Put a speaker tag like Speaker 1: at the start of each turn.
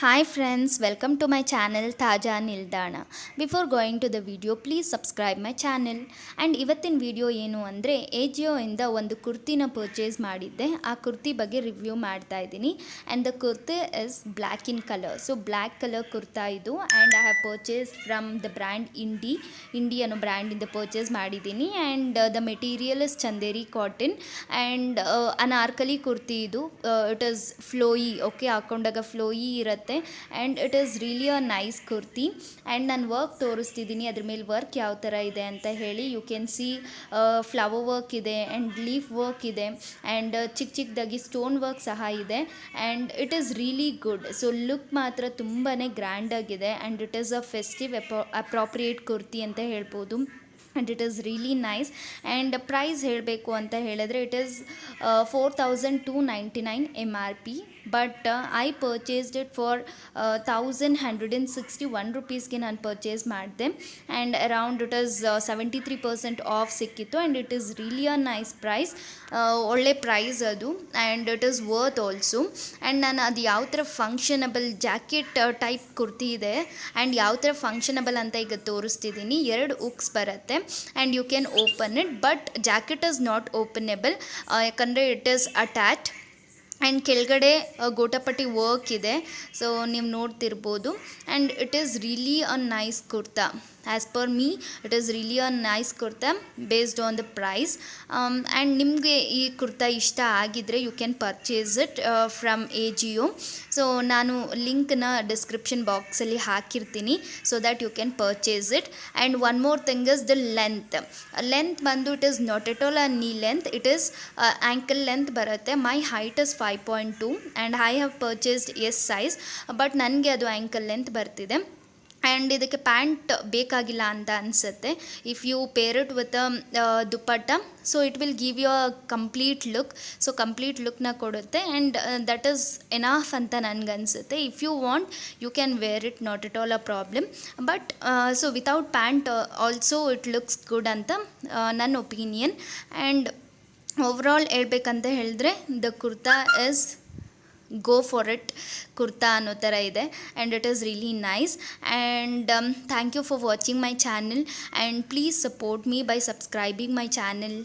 Speaker 1: Hi friends, welcome to my channel Taja Nildana. Before going to the video, please subscribe my channel. And ಇವತ್ತಿನ video ಏನು ಅಂದರೆ Ajio ಇಂದ ಒಂದು ಕುರ್ತಿನ purchase ಮಾಡಿದ್ದೆ. ಆ ಕುರ್ತಿ ಬಗ್ಗೆ ರಿವ್ಯೂ ಮಾಡ್ತಾ ಇದ್ದೀನಿ. And the kurta is black in color. So black color kurta ಇದು and I have purchased from the brand Indie ಅನ್ನೋ ಬ್ರ್ಯಾಂಡ್ ಇಂದ ಪರ್ಚೇಸ್ ಮಾಡಿದ್ದೀನಿ. And the material is Chanderi cotton and Anarkali kurti ಇದು. It is flowy, okay, ಹಾಕೊಂಡಾಗ flowy ಇರುತ್ತೆ. And it is really a nice kurti. And ನಾನು work ತೋರಿಸ್ತಿದ್ದೀನಿ ಅದ್ರ ಮೇಲೆ ವರ್ಕ್ ಯಾವ ಥರ ಇದೆ ಅಂತ ಹೇಳಿ. You can see flower work ಇದೆ ಆ್ಯಂಡ್ ಲೀಫ್ ವರ್ಕ್ ಇದೆ ಆ್ಯಂಡ್ ಚಿಕ್ಕದಾಗಿ ಸ್ಟೋನ್ ವರ್ಕ್ ಸಹ ಇದೆ. And it is really good. So look ಮಾತ್ರ ತುಂಬಾ ಗ್ರ್ಯಾಂಡಾಗಿದೆ and it is a festive appropriate kurti ಅಂತ ಹೇಳ್ಬೋದು. And it is really nice. And price ಹೇಳಬೇಕು ಅಂತ ಹೇಳಿದ್ರೆ it is 4,299 MRP, but I purchased it for 1,161 ರುಪೀಸ್ಗೆ ನಾನು ಪರ್ಚೇಸ್ ಮಾಡಿದೆ. And around it is 73% off ಸಿಕ್ಕಿತ್ತು. And it is really a nice price. ಒಳ್ಳೆ ಪ್ರೈಸ್ ಅದು and it is worth also. And ನಾನು ಅದು ಯಾವ ಥರ ಫಂಕ್ಷನಬಲ್ ಜಾಕೆಟ್ ಟೈಪ್ ಕುರ್ತಿ ಇದೆ ಆ್ಯಂಡ್ ಯಾವ ಥರ ಫಂಕ್ಷನಬಲ್ ಅಂತ ಈಗ ತೋರಿಸ್ತಿದ್ದೀನಿ. 2 ಉಕ್ಸ್ ಬರುತ್ತೆ and you can open it, but jacket is not openable ಯಾಕಂದರೆ ಇಟ್ ಈಸ್ ಅಟ್ಯಾಚ್ಡ್. ಆ್ಯಂಡ್ ಕೆಳಗಡೆ ಗೋಟಪಟ್ಟಿ ವರ್ಕ್ ಇದೆ, ಸೊ ನೀವು ನೋಡ್ತಿರ್ಬೋದು. And it is really a nice kurta. As per me it is really a nice kurta based on the price. And ನಿಮಗೆ ಈ ಕುರ್ತಾ ಇಷ್ಟ ಆಗಿದ್ದರೆ you can purchase it from Ajio. So ನಾನು ಲಿಂಕ್ನ ಡಿಸ್ಕ್ರಿಪ್ಷನ್ ಬಾಕ್ಸಲ್ಲಿ ಹಾಕಿರ್ತೀನಿ so that you can purchase it. And one more thing is the length ಬಂದು it is not at all a knee length, it is ankle length ಬರುತ್ತೆ. My height is 5.2 and I have purchased S size, but ನನಗೆ ಅದು ankle length ಬರ್ತಿದೆ. And ಇದಕ್ಕೆ pant ಬೇಕಾಗಿಲ್ಲ ಅಂತ ಅನಿಸುತ್ತೆ. If you pair it with dupatta, so it will give you a complete look. So complete ಲುಕ್ನ ಕೊಡುತ್ತೆ ಆ್ಯಂಡ್ ದಟ್ ಈಸ್ ಎನಾಫ್ ಅಂತ ನನಗನ್ಸುತ್ತೆ. If you want you can wear it, not at all a problem. But so without pant also it looks good ಅಂತ ನನ್ನ opinion. And overall ಹೇಳ್ಬೇಕಂತ ಹೇಳಿದ್ರೆ the kurta is go for it kurta ಅನ್ನೋ ಥರ ಇದೆ and it is really nice. And thank you for watching my channel and please support me by subscribing my channel.